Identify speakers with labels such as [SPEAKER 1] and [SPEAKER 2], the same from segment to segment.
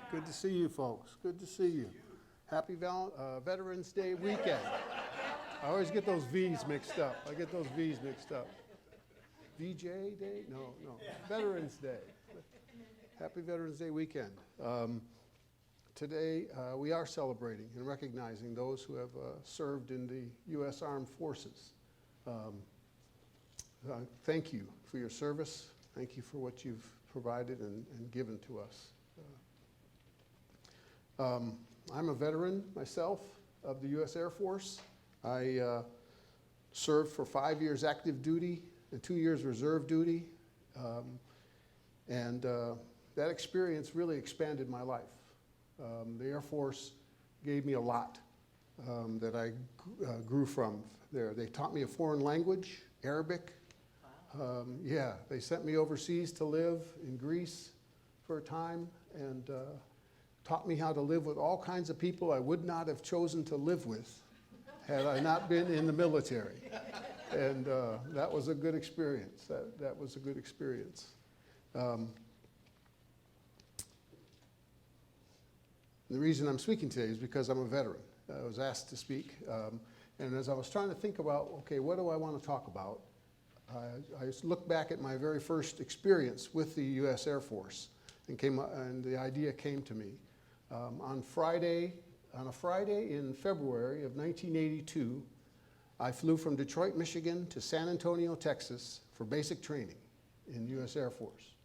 [SPEAKER 1] Good to see you folks. Good to see you. Happy Veterans Day weekend. I always get those V's mixed up. VJ Day? No. Veterans Day. Happy Veterans Day weekend. Today we are celebrating and recognizing those who have served in the U.S. Armed Forces. Thank you for your service. Thank you for what you've provided and given to us. I'm a veteran myself of the U.S. Air Force. I served for 5 years active duty and 2 years reserve duty. That experience really expanded my life. The Air Force gave me a lot that I grew from there. They taught me a foreign language, Arabic.
[SPEAKER 2] Wow.
[SPEAKER 1] They sent me overseas to live in Greece for a time and taught me how to live with all kinds of people I would not have chosen to live with had I not been in the military. And that was a good experience. That was a good experience. The reason I'm speaking today is because I'm a veteran. I was asked to speak. And as I was trying to think about, okay, what do I want to talk about? I looked back at my very first experience with the U.S. Air Force and the idea came to me. On a Friday in February of 1982, I flew from Detroit, Michigan to San Antonio, Texas for basic training in U.S. Air Force.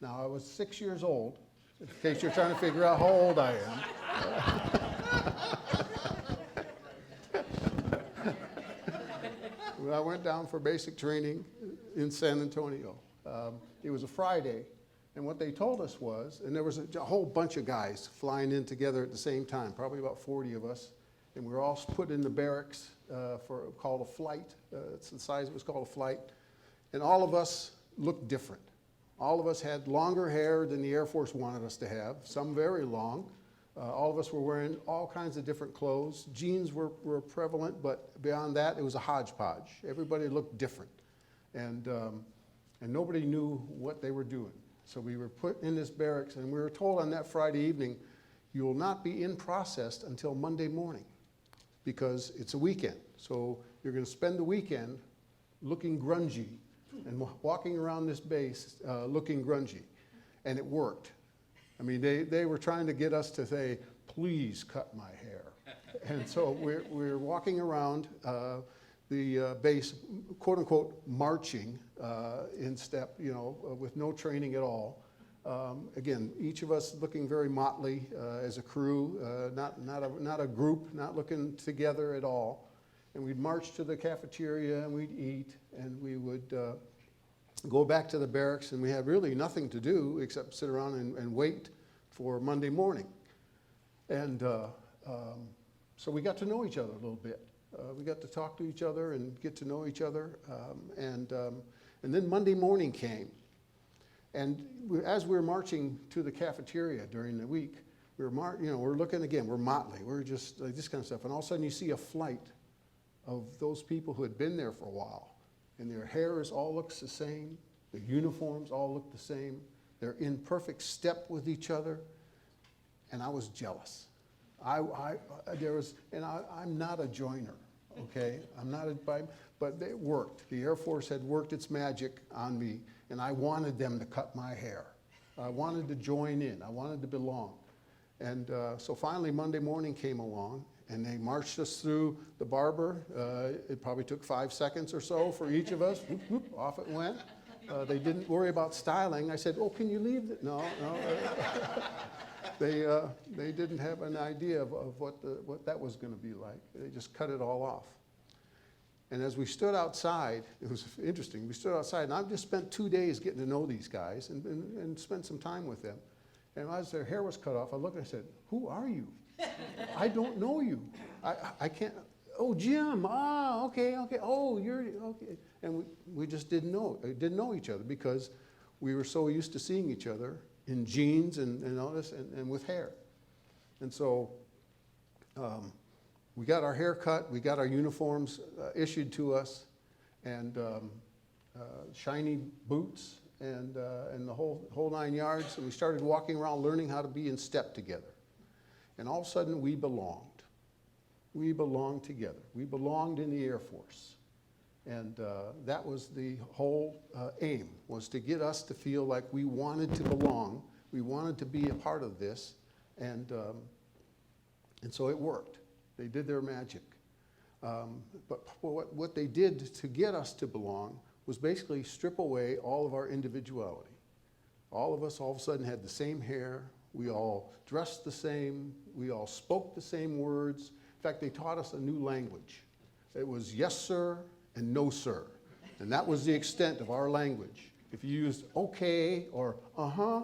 [SPEAKER 1] Now, I was 6 years old, in case you're trying to figure out how old I am. I went down for basic training in San Antonio. It was a Friday. And what they told us was, and there was a whole bunch of guys flying in together at the same time, probably about 40 of us, and we were all put in the barracks called a flight. It's the size, it was called a flight. And all of us looked different. All of us had longer hair than the Air Force wanted us to have, some very long. All of us were wearing all kinds of different clothes. Jeans were prevalent, but beyond that, it was a hodgepodge. Everybody looked different. And nobody knew what they were doing. So we were put in this barracks, and we were told on that Friday evening, you will not be in processed until Monday morning because it's a weekend. So you're going to spend the weekend looking grungy and walking around this base looking grungy. And it worked. I mean, they were trying to get us to say, please cut my hair. And so we're walking around the base, quote unquote, marching in step, with no training at all. Again, each of us looking very motley as a crew, not a group, not looking together at all. And we'd march to the cafeteria and we'd eat and we would go back to the barracks, and we had really nothing to do except sit around and wait for Monday morning. And so we got to know each other a little bit. We got to talk to each other and get to know each other. And then Monday morning came. And as we were marching to the cafeteria during the week, we're looking again, we're motley, we're just like this kind of stuff. And all of a sudden you see a flight of those people who had been there for a while. And their hairs all looks the same. Their uniforms all look the same. They're in perfect step with each other. And I was jealous. I'm not a joiner, okay? But it worked. The Air Force had worked its magic on me, and I wanted them to cut my hair. I wanted to join in. I wanted to belong. And so finally Monday morning came along, and they marched us through the barber. It probably took 5 seconds or so for each of us. Whoop, whoop, off it went. They didn't worry about styling. I said, oh, can you leave? No. They didn't have an idea of what that was going to be like. They just cut it all off. And as we stood outside, it was interesting. We stood outside, and I've just spent 2 days getting to know these guys and spent some time with them. And as their hair was cut off, I looked and I said, who are you? I don't know you. I can't. Oh, Jim. Ah, okay. Oh, you're okay. And we just didn't know each other because we were so used to seeing each other in jeans and all this and with hair. And so we got our hair cut, we got our uniforms issued to us, and shiny boots and the whole 9 yards. And we started walking around learning how to be in step together. And all of a sudden, we belonged. We belonged together. We belonged in the Air Force. And that was the whole aim, was to get us to feel like we wanted to belong. We wanted to be a part of this. And so it worked. They did their magic. But what they did to get us to belong was basically strip away all of our individuality. All of us all of a sudden had the same hair. We all dressed the same. We all spoke the same words. In fact, they taught us a new language. It was yes, sir, and no, sir. And that was the extent of our language. If you used okay or uh-huh,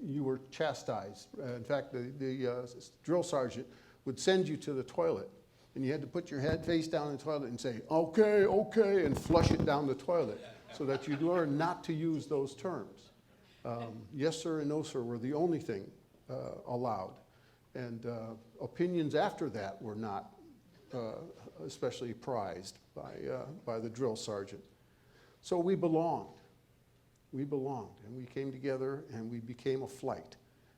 [SPEAKER 1] you were chastised. In fact, the drill sergeant would send you to the toilet, and you had to put your head face down in the toilet and say, okay, okay, and flush it down the toilet so that you learn not to use those terms. Yes, sir, and no, sir were the only thing allowed. And opinions after that were not especially prized by the drill sergeant. So we belonged. We belonged, and we came together, and we became a flight,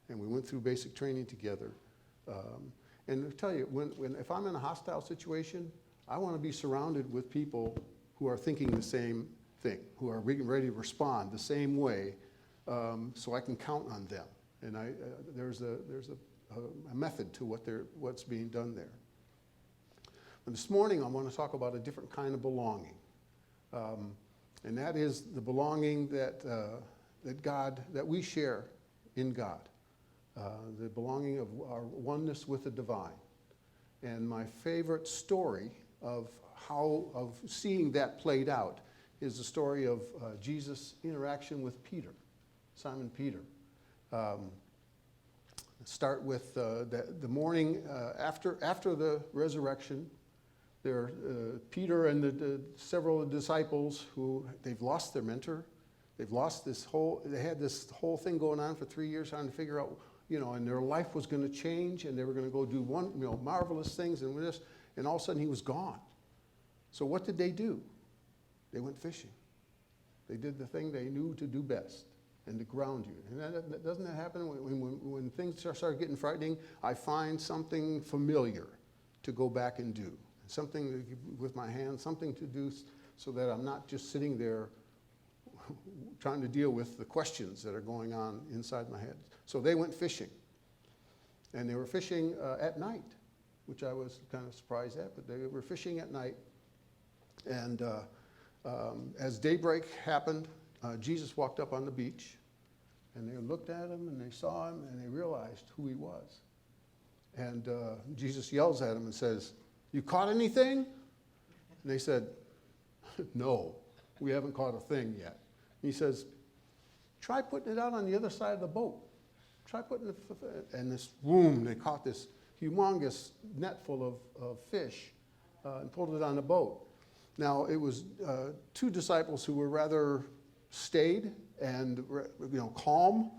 [SPEAKER 1] and we went through basic training together. And I tell you, if I'm in a hostile situation, I want to be surrounded with people who are thinking the same thing, who are ready to respond the same way, so I can count on them. And there's a method to what's being done there. But this morning, I want to talk about a different kind of belonging. And that is the belonging that we share in God. The belonging of our oneness with the divine. And my favorite story of seeing that played out is the story of Jesus' interaction with Peter, Simon Peter. Start with the morning after the resurrection. Peter and several of the disciples who they've lost their mentor. They've lost they had this whole thing going on for 3 years trying to figure out, and their life was going to change, and they were going to go do marvelous things and this, and all of a sudden he was gone. So what did they do? They went fishing. They did the thing they knew to do best, and to ground you. And doesn't that happen when things start getting frightening? I find something familiar to go back and do. Something with my hands, something to do so that I'm not just sitting there trying to deal with the questions that are going on inside my head. So they went fishing. And they were fishing at night, which I was kind of surprised at, but they were fishing at night. And as daybreak happened, Jesus walked up on the beach, and they looked at him, and they saw him, and they realized who he was. And Jesus yells at him and says, "You caught anything?" And they said, "No, we haven't caught a thing yet." And he says, "Try putting it out on the other side of the boat. Try putting it," and this, boom, they caught this humongous net full of fish and pulled it on the boat. Now, it was two disciples who were rather staid and calm,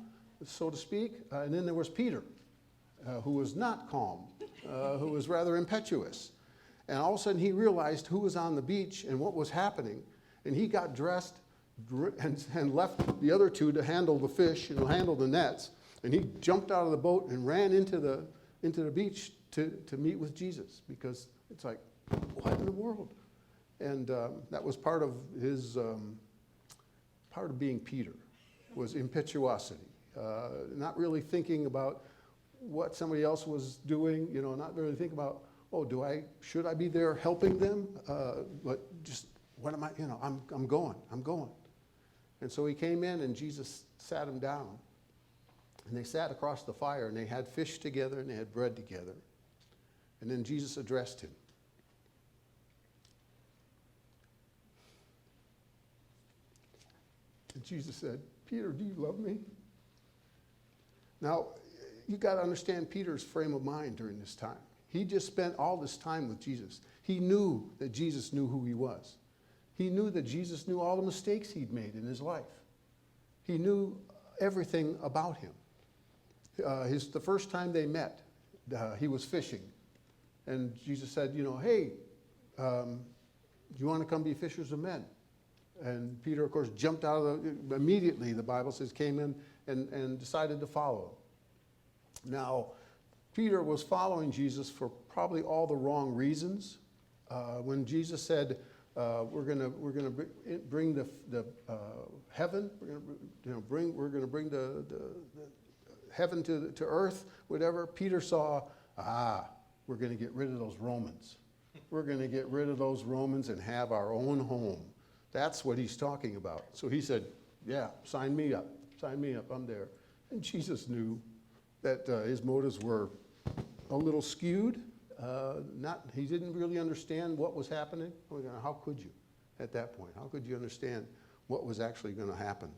[SPEAKER 1] so to speak, and then there was Peter, who was not calm, who was rather impetuous. And all of a sudden he realized who was on the beach and what was happening, and he got dressed and left the other two to handle the fish and handle the nets, and he jumped out of the boat and ran into the beach to meet with Jesus, because it's like, what in the world? And that was part of his part of being Peter, was impetuosity, not really thinking about what somebody else was doing, not really thinking about, should I be there helping them? But just, what am I, I'm going. And so he came in, and Jesus sat him down, and they sat across the fire, and they had fish together, and they had bread together. And then Jesus addressed him. And Jesus said, "Peter, do you love me?" Now, you got to understand Peter's frame of mind during this time. He just spent all this time with Jesus. He knew that Jesus knew who he was. He knew that Jesus knew all the mistakes he'd made in his life. He knew everything about him. The first time they met, he was fishing. And Jesus said, "Hey, do you want to come be fishers of men?" And Peter, of course, jumped out of immediately, the Bible says, came in and decided to follow him. Now, Peter was following Jesus for probably all the wrong reasons. When Jesus said, we're going to bring the heaven, we're going to bring the heaven to earth, whatever, Peter saw, we're going to get rid of those Romans. We're going to get rid of those Romans and have our own home. That's what he's talking about. So he said, yeah, sign me up, I'm there. And Jesus knew that his motives were a little skewed. He didn't really understand what was happening. How could you at that point? How could you understand what was actually going to happen?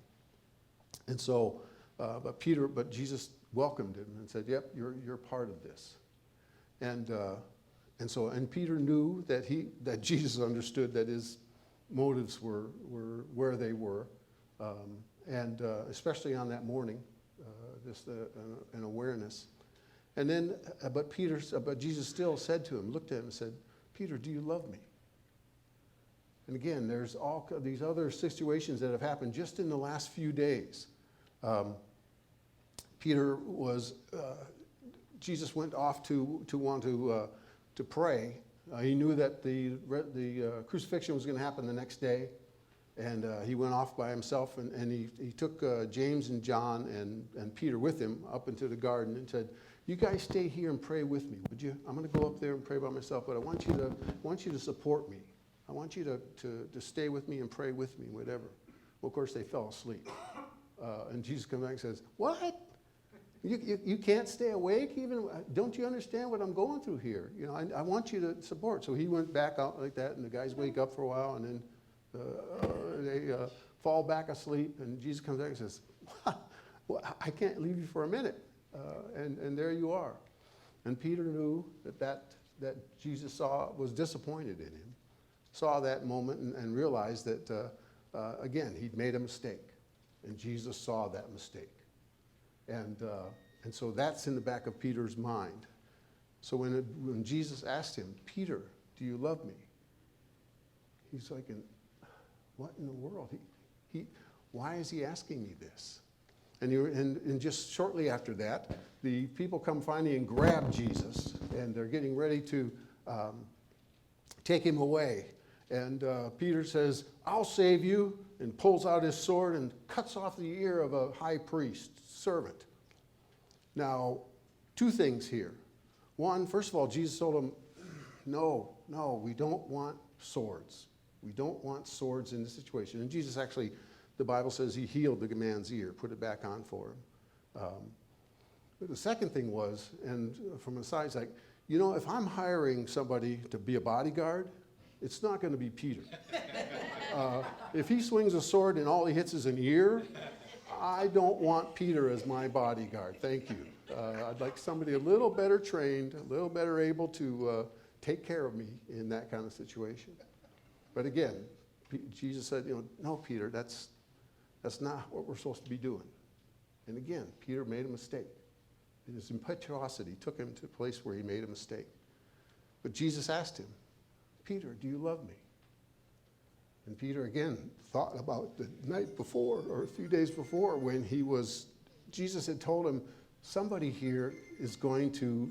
[SPEAKER 1] And so, but Jesus welcomed him and said, yep, you're part of this. And Peter knew that Jesus understood that his motives were where they were, and especially on that morning, just an awareness. And then, but Jesus still said to him, looked at him and said, Peter, do you love me? And again, there's all these other situations that have happened just in the last few days. Peter was, Jesus went off to want to pray. He knew that the crucifixion was going to happen the next day. And he went off by himself, and he took James and John and Peter with him up into the garden and said, you guys stay here and pray with me, would you? I'm going to go up there and pray by myself, but I want you to support me. I want you to stay with me and pray with me, whatever. Well, of course, they fell asleep. And Jesus comes back and says, what? You can't stay awake even? Don't you understand what I'm going through here? You know, I want you to support. So he went back out like that, and the guys wake up for a while, and then they fall back asleep, and Jesus comes back and says, well, I can't leave you for a minute. And there you are. And Peter knew that Jesus was disappointed in him, saw that moment and realized that, again, he'd made a mistake. And Jesus saw that mistake. And so that's in the back of Peter's mind. So when Jesus asked him, Peter, do you love me? He's like, what in the world? Why is he asking me this? And just shortly after that, the people come finally and grab Jesus, and they're getting ready to take him away. And Peter says, I'll save you, and pulls out his sword and cuts off the ear of a high priest servant. Now, two things here. One, first of all, Jesus told him, no, we don't want swords. We don't want swords in this situation. And Jesus actually, the Bible says he healed the man's ear, put it back on for him. But the second thing was, and from the side, it's like, if I'm hiring somebody to be a bodyguard, it's not going to be Peter. If he swings a sword and all he hits is an ear, I don't want Peter as my bodyguard. Thank you. I'd like somebody a little better trained, a little better able to take care of me in that kind of situation. But again, Jesus said, no, Peter, that's not what we're supposed to be doing. And again, Peter made a mistake. And his impetuosity took him to a place where he made a mistake. But Jesus asked him, Peter, do you love me? And Peter again thought about the night before or a few days before when Jesus had told him, somebody here is going to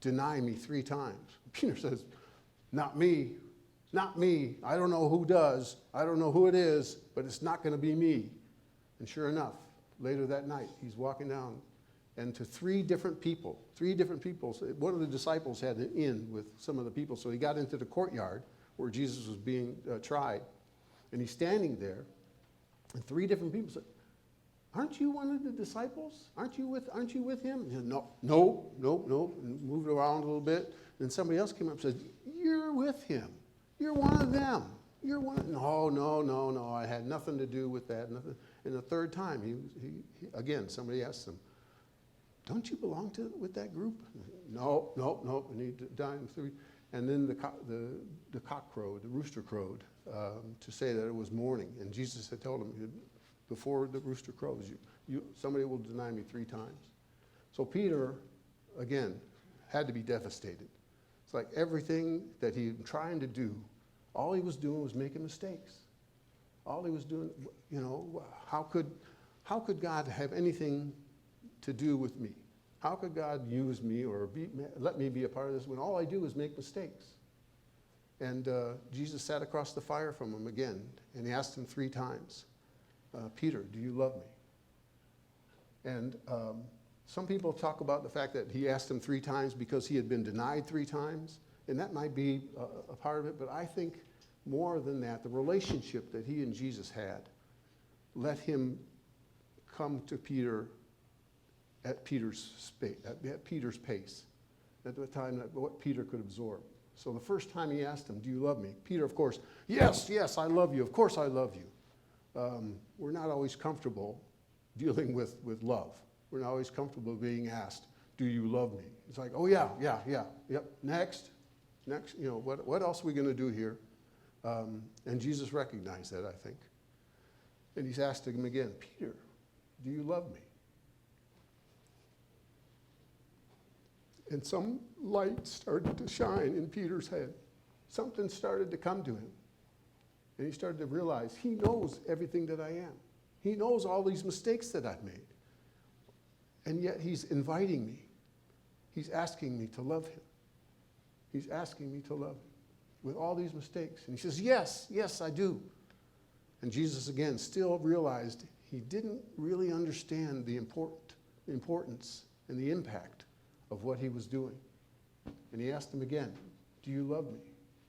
[SPEAKER 1] deny me 3 times. Peter says, not me. Not me. I don't know who does. I don't know who it is, but it's not going to be me. And sure enough, later that night, he's walking down, and to 3 different people, one of the disciples had an in with some of the people, so he got into the courtyard where Jesus was being tried, and he's standing there, and 3 different people said, aren't you one of the disciples? Aren't you with him? And he said, no, and moved around a little bit, and somebody else came up and said, you're with him. You're one of them. You're one of, no, I had nothing to do with that. Nothing. And the 3rd time, he again, somebody asked him, don't you belong with that group? No, and he died in 3. And then the cock crowed, the rooster crowed, to say that it was morning. And Jesus had told him, before the rooster crows, somebody will deny me 3 times. So Peter, again, had to be devastated. It's like everything that he was trying to do, all he was doing was making mistakes. All he was doing, how could God have anything to do with me? How could God use me or let me be a part of this when all I do is make mistakes? And Jesus sat across the fire from him again, and he asked him 3 times, Peter, do you love me? And some people talk about the fact that he asked him 3 times because he had been denied 3 times, and that might be a part of it, but I think more than that, the relationship that he and Jesus had let him come to Peter at Peter's pace, at the time that what Peter could absorb. So the first time he asked him, do you love me? Peter, of course, yes, I love you. Of course I love you. We're not always comfortable dealing with love. We're not always comfortable being asked, do you love me? It's like, oh yeah, yep, next, what else are we going to do here? And Jesus recognized that, I think. And he's asked him again, Peter, do you love me? And some light started to shine in Peter's head. Something started to come to him. And he started to realize he knows everything that I am. He knows all these mistakes that I've made. And yet he's inviting me. He's asking me to love him. He's asking me to love him with all these mistakes. And he says, yes, I do. And Jesus, again, still realized he didn't really understand the importance and the impact of what he was doing. And he asked him again, do you love me?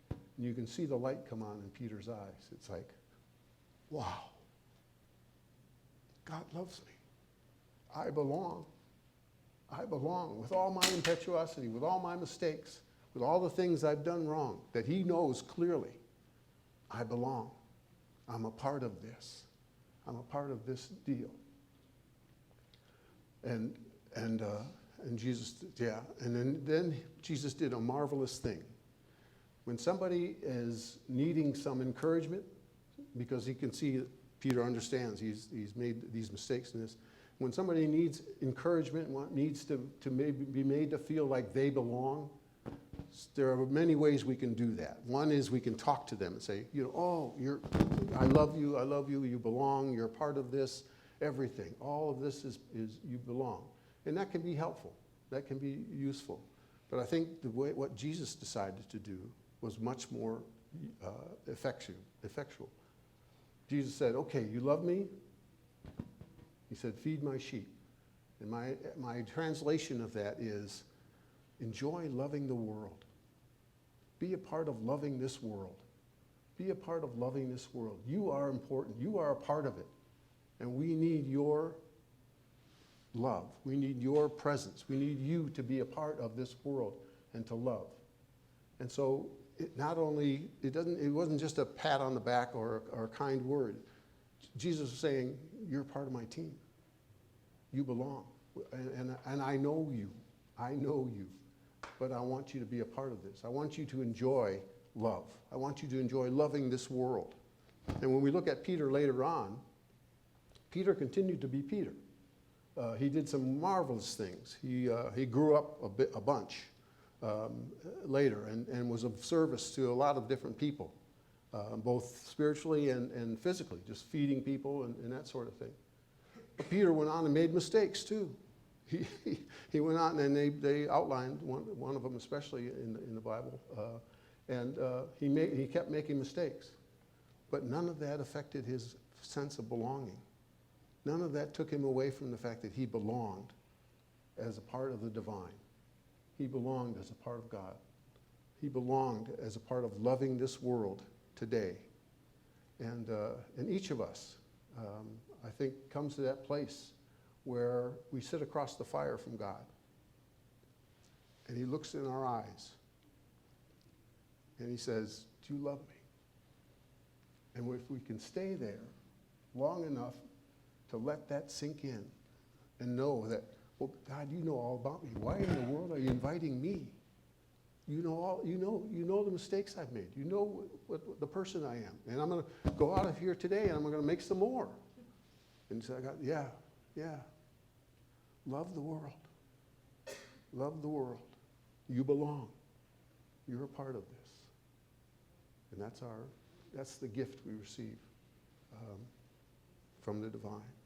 [SPEAKER 1] And you can see the light come on in Peter's eyes. It's like, wow, God loves me. I belong. I belong with all my impetuosity, with all my mistakes, with all the things I've done wrong, that he knows clearly. I belong. I'm a part of this. I'm a part of this deal. And Jesus, and then Jesus did a marvelous thing. When somebody is needing some encouragement, because he can see that Peter understands he's made these mistakes in this. When somebody needs encouragement, needs to be made to feel like they belong, there are many ways we can do that. One is we can talk to them and say, I love you, you belong, you're a part of this, everything. All of this is you belong. And that can be helpful. That can be useful. But I think what Jesus decided to do was much more effectual. Jesus said, okay, you love me? He said, feed my sheep. And my translation of that is, enjoy loving the world. Be a part of loving this world. Be a part of loving this world. You are important. You are a part of it. And we need your love. We need your presence. We need you to be a part of this world and to love. And so it wasn't just a pat on the back or a kind word. Jesus was saying, you're part of my team. You belong. And I know you. I know you. But I want you to be a part of this. I want you to enjoy love. I want you to enjoy loving this world. And when we look at Peter later on, Peter continued to be Peter. He did some marvelous things. He grew up a bunch later and was of service to a lot of different people, both spiritually and physically, just feeding people and that sort of thing. But Peter went on and made mistakes too. He went on and they outlined one of them especially in the Bible, and he kept making mistakes, but none of that affected his sense of belonging. None of that took him away from the fact that he belonged as a part of the divine. He belonged as a part of God. He belonged as a part of loving this world today. And each of us, I think, comes to that place where we sit across the fire from God. And he looks in our eyes. And he says, do you love me? And if we can stay there long enough to let that sink in and know that, well, God, you know all about me. Why in the world are you inviting me? You know the mistakes I've made. You know what the person I am. And I'm going to go out of here today and I'm going to make some more. And so I got, yeah. Love the world. Love the world. You belong. You're a part of this. And that's the gift we receive from the divine.